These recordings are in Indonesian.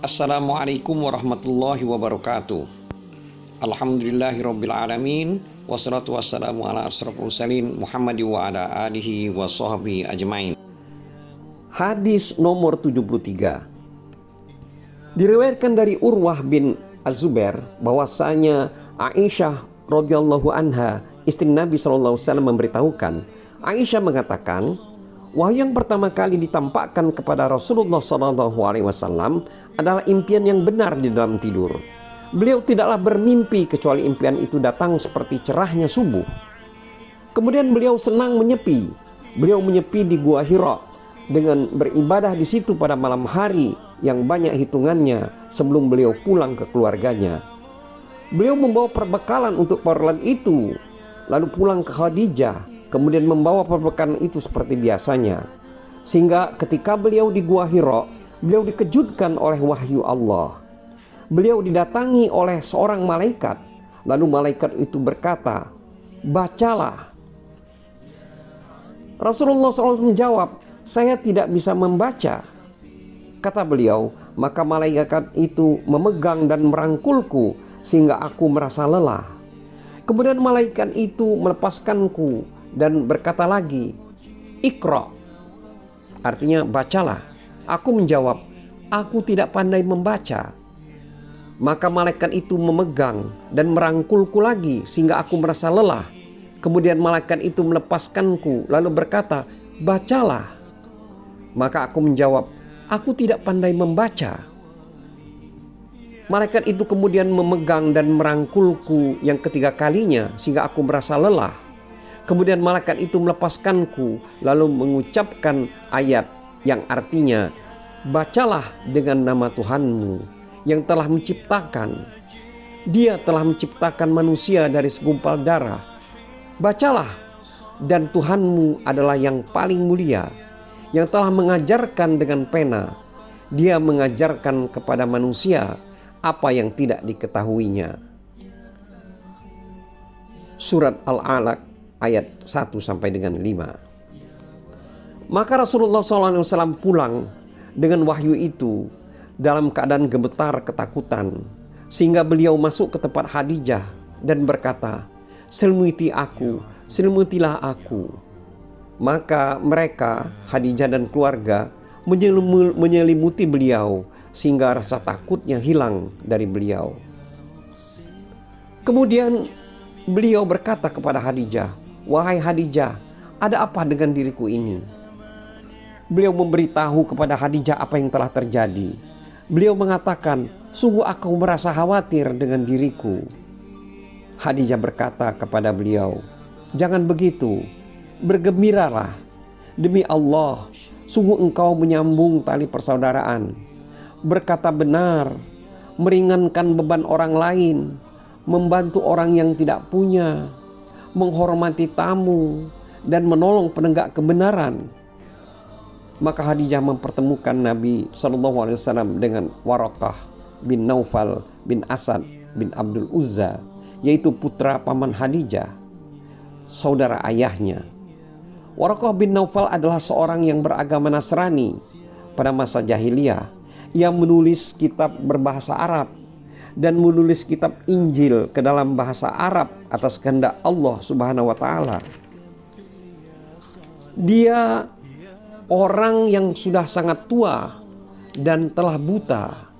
Assalamualaikum warahmatullahi wabarakatuh. Alhamdulillahirabbil alamin, wassalatu wassalamu ala asyrofil mursalin Muhammad wa ala alihi wa sahbihi ajmain. Hadis nomor 73. Diriwayatkan dari Urwah bin Az-Zubair bahwasanya Aisyah radhiyallahu anha, istri Nabi sallallahu alaihi wasallam memberitahukan, Aisyah mengatakan, wahyu yang pertama kali ditampakkan kepada Rasulullah sallallahu alaihi wasallam adalah impian yang benar di dalam tidur. Beliau tidaklah bermimpi kecuali impian itu datang seperti cerahnya subuh. Kemudian beliau senang menyepi. Beliau menyepi di Gua Hira dengan beribadah di situ pada malam hari yang banyak hitungannya sebelum beliau pulang ke keluarganya. Beliau membawa perbekalan untuk perbekalan itu, lalu pulang ke Khadijah, kemudian membawa perbekalan itu seperti biasanya. Sehingga ketika beliau di Gua Hira, beliau dikejutkan oleh wahyu Allah. Beliau didatangi oleh seorang malaikat. Lalu malaikat itu berkata, bacalah. Rasulullah SAW menjawab, saya tidak bisa membaca. Kata beliau, maka malaikat itu memegang dan merangkulku sehingga aku merasa lelah. Kemudian malaikat itu melepaskanku dan berkata lagi, Iqra, artinya bacalah. Aku menjawab, aku tidak pandai membaca. Maka malaikat itu memegang dan merangkulku lagi sehingga aku merasa lelah. Kemudian malaikat itu melepaskanku lalu berkata, bacalah. Maka aku menjawab, aku tidak pandai membaca. Malaikat itu kemudian memegang dan merangkulku yang ketiga kalinya sehingga aku merasa lelah. Kemudian malaikat itu melepaskanku lalu mengucapkan ayat yang artinya, bacalah dengan nama Tuhanmu yang telah menciptakan. Dia telah menciptakan manusia dari segumpal darah. Bacalah, dan Tuhanmu adalah yang paling mulia, yang telah mengajarkan dengan pena. Dia mengajarkan kepada manusia apa yang tidak diketahuinya. Surat Al-Alaq ayat 1 sampai dengan 5. Maka Rasulullah SAW pulang dengan wahyu itu dalam keadaan gemetar ketakutan, sehingga beliau masuk ke tempat Khadijah dan berkata, selimutilah aku. Maka mereka, Khadijah dan keluarga, menyelimuti beliau sehingga rasa takutnya hilang dari beliau. Kemudian beliau berkata kepada Khadijah, wahai Khadijah, ada apa dengan diriku ini? Beliau memberitahu kepada Khadijah apa yang telah terjadi. Beliau mengatakan, sungguh aku merasa khawatir dengan diriku. Khadijah berkata kepada beliau, jangan begitu, bergembiralah. Demi Allah, sungguh engkau menyambung tali persaudaraan, berkata benar, meringankan beban orang lain, membantu orang yang tidak punya, menghormati tamu, dan menolong penegak kebenaran. Maka Khadijah mempertemukan Nabi SAW dengan Waraqah bin Naufal bin Asad bin Abdul Uzza, yaitu putra paman Khadijah, saudara ayahnya. Waraqah bin Naufal adalah seorang yang beragama Nasrani pada masa jahiliyah. Ia menulis kitab berbahasa Arab dan menulis kitab Injil ke dalam bahasa Arab atas kehendak Allah Subhanahu wa taala. Dia orang yang sudah sangat tua dan telah buta.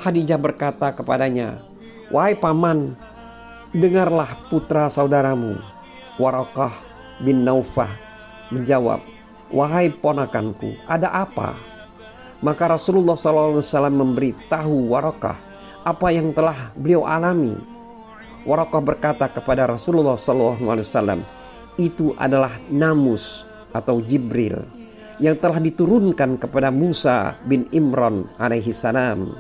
Khadijah berkata kepadanya, wahai paman, dengarlah putra saudaramu. Waraqah bin Naufal menjawab, wahai ponakanku, ada apa? Maka Rasulullah SAW memberitahu Waraqah apa yang telah beliau alami. Waraqah berkata kepada Rasulullah SAW, itu adalah namus atau Jibril yang telah diturunkan kepada Musa bin Imran alaihi salam.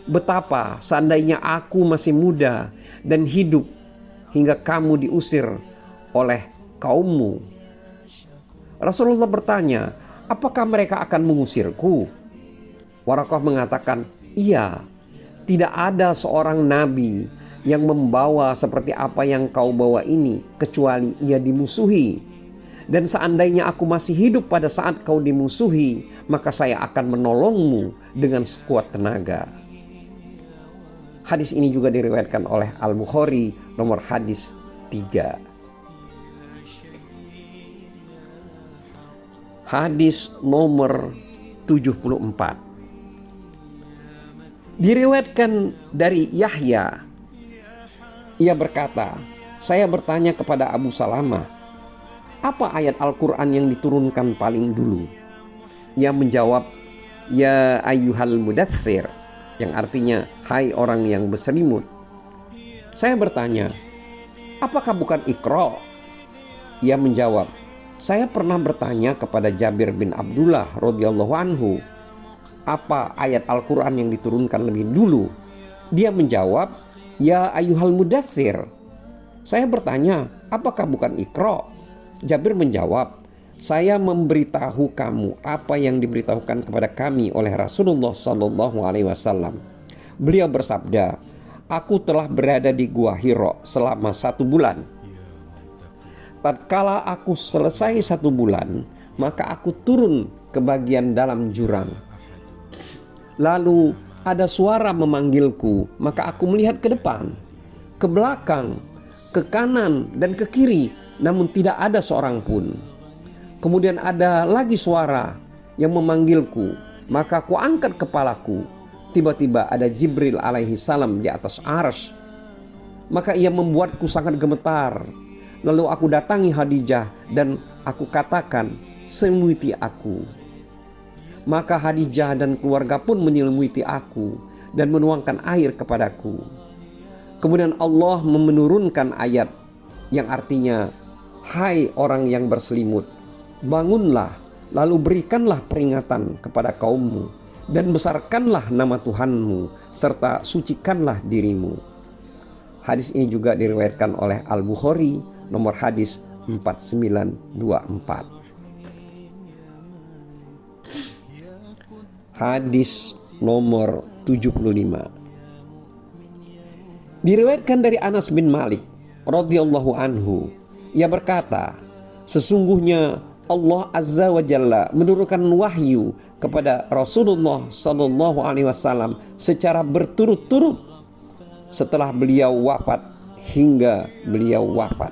Betapa seandainya aku masih muda dan hidup hingga kamu diusir oleh kaummu. Rasulullah bertanya, apakah mereka akan mengusirku? Waraqah mengatakan, iya, tidak ada seorang nabi yang membawa seperti apa yang kau bawa ini kecuali ia dimusuhi. Dan seandainya aku masih hidup pada saat kau dimusuhi, maka saya akan menolongmu dengan sekuat tenaga. Hadis ini juga diriwayatkan oleh Al-Bukhari, nomor hadis 3. Hadis nomor 74. Diriwayatkan dari Yahya. Ia berkata, saya bertanya kepada Abu Salamah, apa ayat Al-Quran yang diturunkan paling dulu? Ia menjawab, ya ayyuhal mudaththir, yang artinya, hai orang yang berselimut. Saya bertanya, apakah bukan Iqra? Ia menjawab, saya pernah bertanya kepada Jabir bin Abdullah radhiyallahu anhu, apa ayat Al-Quran yang diturunkan lebih dulu? Dia menjawab, ya ayyuhal mudaththir. Saya bertanya, apakah bukan Iqra? Jabir menjawab, saya memberitahu kamu apa yang diberitahukan kepada kami oleh Rasulullah SAW. Beliau bersabda, aku telah berada di Gua Hira selama 1 bulan. Tatkala aku selesai 1 bulan, maka aku turun ke bagian dalam jurang. Lalu ada suara memanggilku, maka aku melihat ke depan, ke belakang, ke kanan dan ke kiri, namun tidak ada seorang pun. Kemudian ada lagi suara yang memanggilku, maka aku angkat kepalaku. Tiba-tiba ada Jibril alaihi salam di atas arsy. Maka ia membuatku sangat gemetar. Lalu aku datangi Khadijah dan aku katakan, selimuti aku. Maka Khadijah dan keluarga pun menyelimuti aku dan menuangkan air kepadaku. Kemudian Allah menurunkan ayat yang artinya, hai orang yang berselimut, bangunlah, lalu berikanlah peringatan kepada kaummu, dan besarkanlah nama Tuhanmu, serta sucikanlah dirimu. Hadis ini juga diriwayatkan oleh Al-Bukhari, nomor hadis 4924. Hadis nomor 75. Diriwayatkan dari Anas bin Malik radhiyallahu anhu, ia berkata, sesungguhnya Allah Azza wa Jalla menurunkan wahyu kepada Rasulullah sallallahu alaihi wasallam secara berturut-turut setelah beliau wafat hingga beliau wafat.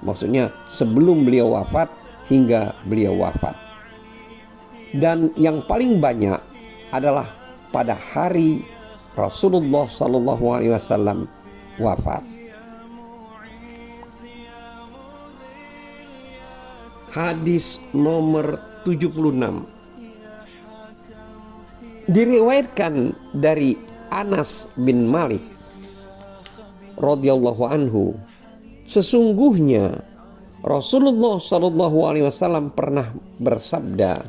Maksudnya sebelum beliau wafat hingga beliau wafat. Dan yang paling banyak adalah pada hari Rasulullah sallallahu alaihi wasallam wafat. Hadis nomor 76. Diriwayatkan dari Anas bin Malik radhiyallahu anhu, sesungguhnya Rasulullah sallallahu alaihi wasallam pernah bersabda,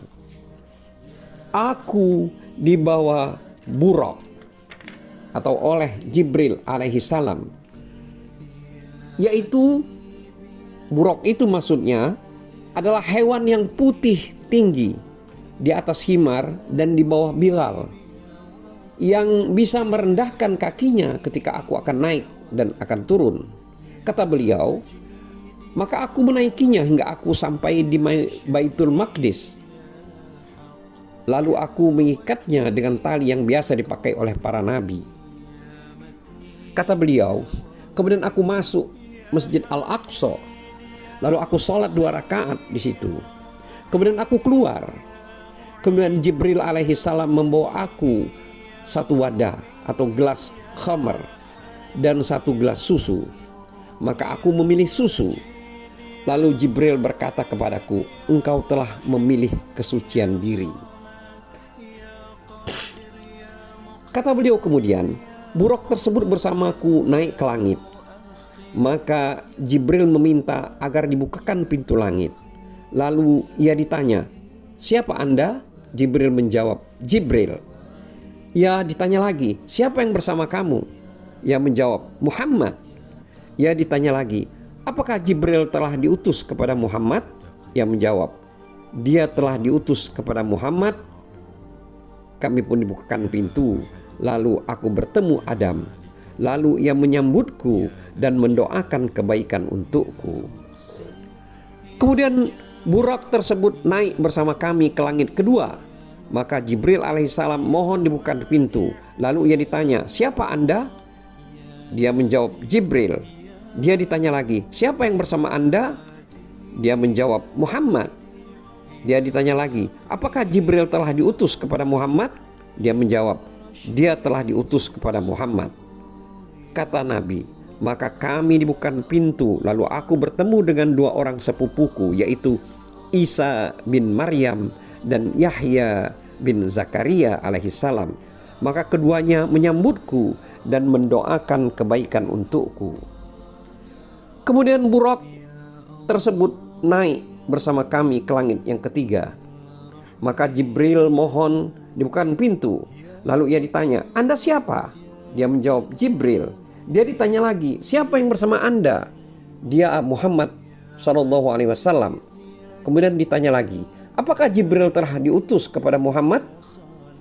aku dibawa Buraq atau oleh Jibril alaihi salam, yaitu Buraq itu maksudnya adalah hewan yang putih tinggi di atas himar dan di bawah Bilal, yang bisa merendahkan kakinya ketika aku akan naik dan akan turun. Kata beliau, maka aku menaikinya hingga aku sampai di Baitul Maqdis. Lalu aku mengikatnya dengan tali yang biasa dipakai oleh para nabi. Kata beliau, kemudian aku masuk Masjid Al-Aqsa. Lalu aku sholat 2 rakaat di situ. Kemudian aku keluar. Kemudian Jibril alaihi salam membawa aku 1 wadah atau gelas khamr dan 1 gelas susu. Maka aku memilih susu. Lalu Jibril berkata kepadaku, engkau telah memilih kesucian diri. Kata beliau kemudian, Buraq tersebut bersamaku naik ke langit. Maka Jibril meminta agar dibukakan pintu langit. Lalu ia ditanya, siapa Anda? Jibril menjawab, Jibril. Ia ditanya lagi, siapa yang bersama kamu? Ia menjawab, Muhammad. Ia ditanya lagi, apakah Jibril telah diutus kepada Muhammad? Ia menjawab, dia telah diutus kepada Muhammad. Kami pun dibukakan pintu. Lalu aku bertemu Adam. Lalu ia menyambutku dan mendoakan kebaikan untukku. Kemudian Burak tersebut naik bersama kami ke langit kedua. Maka Jibril alaihissalam mohon dibukakan pintu. Lalu ia ditanya, siapa Anda? Dia menjawab, Jibril. Dia ditanya lagi, siapa yang bersama Anda? Dia menjawab, Muhammad. Dia ditanya lagi, apakah Jibril telah diutus kepada Muhammad? Dia menjawab, dia telah diutus kepada Muhammad. Kata Nabi, maka kami dibukakan pintu, lalu aku bertemu dengan dua orang sepupuku, yaitu Isa bin Maryam dan Yahya bin Zakaria alaihissalam. Maka keduanya menyambutku dan mendoakan kebaikan untukku. Kemudian Burak tersebut naik bersama kami ke langit yang ketiga. Maka Jibril mohon dibukakan pintu. Lalu ia ditanya, Anda siapa? Dia menjawab, Jibril. Dia ditanya lagi, siapa yang bersama Anda? Dia Muhammad SAW. Kemudian ditanya lagi, apakah Jibril telah diutus kepada Muhammad?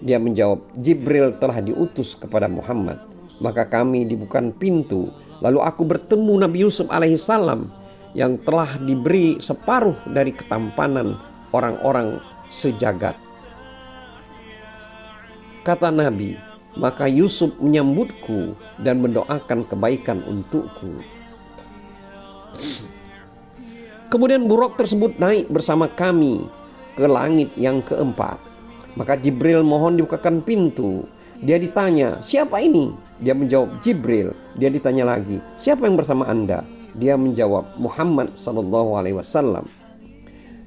Dia menjawab, Jibril telah diutus kepada Muhammad. Maka kami dibukakan pintu. Lalu aku bertemu Nabi Yusuf alaihissalam yang telah diberi separuh dari ketampanan orang-orang sejagat. Kata Nabi, maka Yusuf menyambutku dan mendoakan kebaikan untukku. Kemudian Burak tersebut naik bersama kami ke langit yang keempat. Maka Jibril mohon dibukakan pintu. Dia ditanya, siapa ini? Dia menjawab, Jibril. Dia ditanya lagi, siapa yang bersama Anda? Dia menjawab, Muhammad SAW.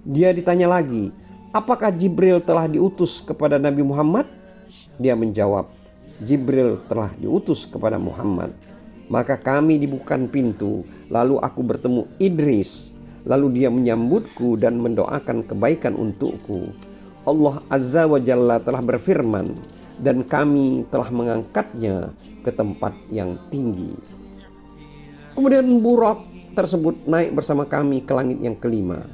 Dia ditanya lagi, apakah Jibril telah diutus kepada Nabi Muhammad? Dia menjawab, Jibril telah diutus kepada Muhammad. Maka kami dibukakan pintu. Lalu aku bertemu Idris. Lalu dia menyambutku dan mendoakan kebaikan untukku. Allah Azza wa Jalla telah berfirman, dan kami telah mengangkatnya ke tempat yang tinggi. Kemudian Burak tersebut naik bersama kami ke langit yang kelima.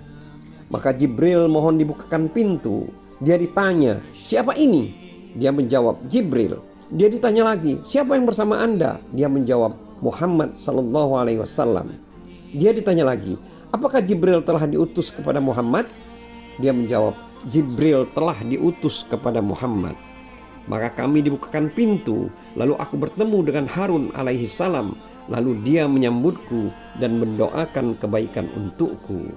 Maka Jibril mohon dibukakan pintu. Dia ditanya, siapa ini? Dia menjawab, Jibril. Dia ditanya lagi, siapa yang bersama Anda? Dia menjawab, Muhammad SAW. Dia ditanya lagi, apakah Jibril telah diutus kepada Muhammad? Dia menjawab, Jibril telah diutus kepada Muhammad. Maka kami dibukakan pintu. Lalu aku bertemu dengan Harun alaihissalam. Lalu dia menyambutku dan mendoakan kebaikan untukku.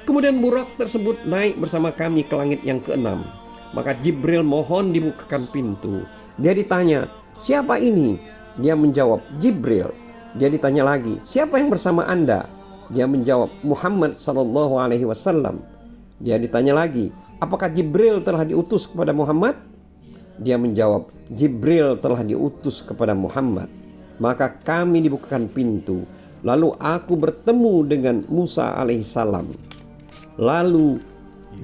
Kemudian Burak tersebut naik bersama kami ke langit yang keenam. Maka Jibril mohon dibukakan pintu. Dia ditanya, siapa ini? Dia menjawab, Jibril. Dia ditanya lagi, siapa yang bersama Anda? Dia menjawab, Muhammad SAW. Dia ditanya lagi, apakah Jibril telah diutus kepada Muhammad? Dia menjawab, Jibril telah diutus kepada Muhammad. Maka kami dibukakan pintu. Lalu aku bertemu dengan Musa alaihissalam. Lalu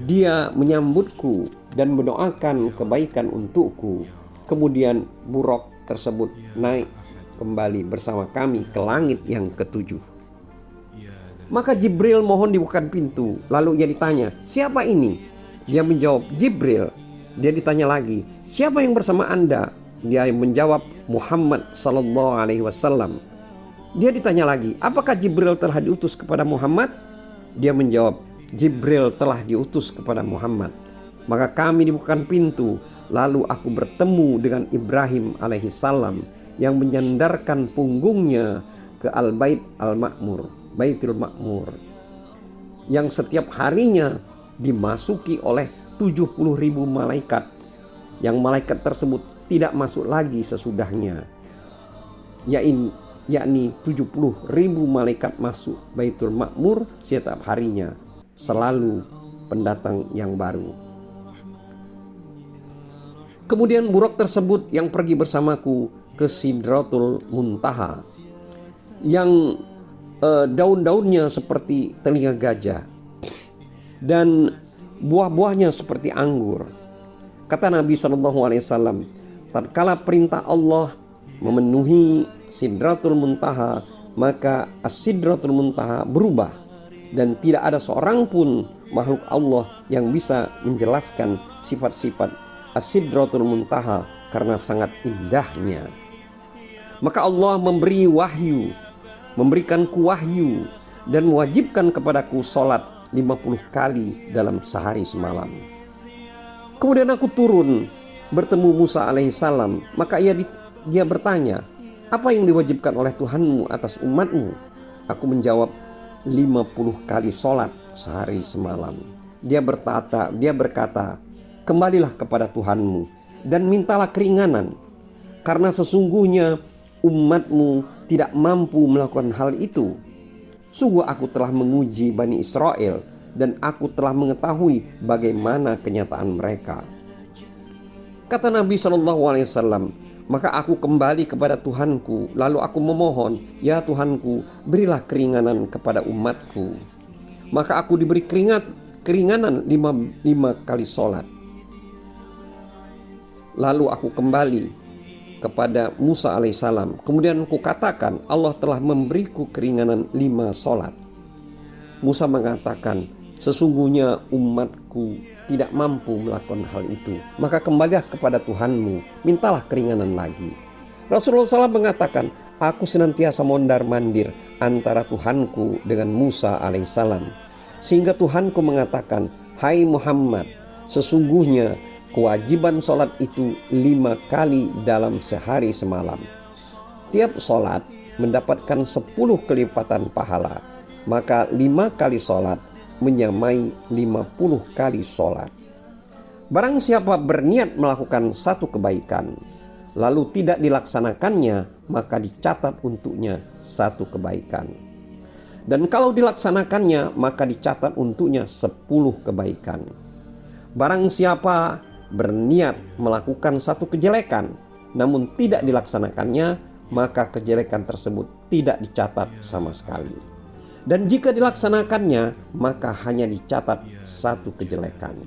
dia menyambutku dan mendoakan kebaikan untukku. Kemudian Burak tersebut naik kembali bersama kami ke langit yang ketujuh. Maka Jibril mohon dibukakan pintu. Lalu ia ditanya, siapa ini? Dia menjawab, Jibril. Dia ditanya lagi, siapa yang bersama Anda? Dia menjawab, Muhammad SAW. Dia ditanya lagi, apakah Jibril telah diutus kepada Muhammad? Dia menjawab, Jibril telah diutus kepada Muhammad. Maka kami dibukakan pintu. Lalu aku bertemu dengan Ibrahim alaihissalam yang menyandarkan punggungnya ke Al-Bait Al-Ma'mur, Baitul Ma'mur, yang setiap harinya dimasuki oleh 70.000 malaikat, yang malaikat tersebut tidak masuk lagi sesudahnya, yakni 70.000 malaikat masuk Baitul Ma'mur setiap harinya, selalu pendatang yang baru. Kemudian Burak tersebut yang pergi bersamaku ke Sidratul Muntaha, yang daun-daunnya seperti telinga gajah dan buah-buahnya seperti anggur. Kata Nabi SAW, tatkala perintah Allah memenuhi Sidratul Muntaha, maka As-Sidratul Muntaha berubah dan tidak ada seorang pun makhluk Allah yang bisa menjelaskan sifat-sifat As-Sidratul Muntaha karena sangat indahnya. Maka Allah memberikanku wahyu dan mewajibkan kepadaku sholat 50 kali dalam sehari semalam. Kemudian aku turun bertemu Musa alaihissalam, maka dia bertanya, apa yang diwajibkan oleh Tuhanmu atas umatmu? Aku menjawab, 50 kali sholat sehari semalam. Dia berkata, kembalilah kepada Tuhanmu dan mintalah keringanan, karena sesungguhnya umatmu tidak mampu melakukan hal itu. Sungguh aku telah menguji Bani Israel dan aku telah mengetahui bagaimana kenyataan mereka. Kata Nabi SAW, maka aku kembali kepada Tuhanku, lalu aku memohon, ya Tuhanku, berilah keringanan kepada umatku. Maka aku diberi keringanan 5 kali sholat. Lalu aku kembali kepada Musa alaihissalam. Kemudian aku katakan, Allah telah memberiku keringanan 5 sholat. Musa mengatakan, sesungguhnya umatku tidak mampu melakukan hal itu. Maka kembalilah kepada Tuhanmu, mintalah keringanan lagi. Rasulullah SAW mengatakan, aku senantiasa mondar-mandir antara Tuhanku dengan Musa alaihissalam, sehingga Tuhanku mengatakan, hai Muhammad, sesungguhnya kewajiban sholat itu 5 kali dalam sehari semalam. Tiap sholat mendapatkan 10 kelipatan pahala, maka 5 kali sholat menyamai 50 kali sholat. Barang siapa berniat melakukan satu kebaikan, lalu tidak dilaksanakannya, maka dicatat untuknya satu kebaikan. Dan kalau dilaksanakannya, maka dicatat untuknya 10 kebaikan. Barang siapa berniat melakukan satu kejelekan, namun tidak dilaksanakannya, maka kejelekan tersebut tidak dicatat sama sekali. Dan jika dilaksanakannya, maka hanya dicatat satu kejelekan.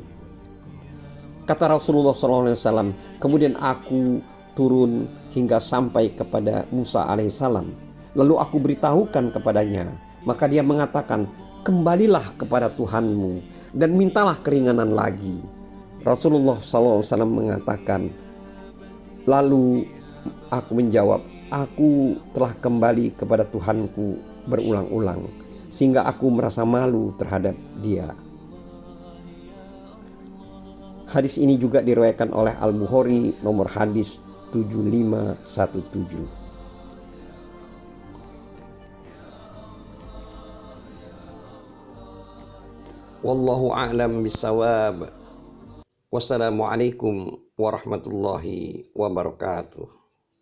Kata Rasulullah SAW, kemudian aku turun hingga sampai kepada Musa alaihissalam. Lalu aku beritahukan kepadanya, maka dia mengatakan, kembalilah kepada Tuhanmu dan mintalah keringanan lagi. Rasulullah SAW mengatakan, lalu aku menjawab, aku telah kembali kepada Tuhanku berulang-ulang, sehingga aku merasa malu terhadap dia. Hadis ini juga diriwayatkan oleh Al-Bukhari nomor hadis 7517. Wallahu a'lam bishawab. Wassalamualaikum warahmatullahi wabarakatuh.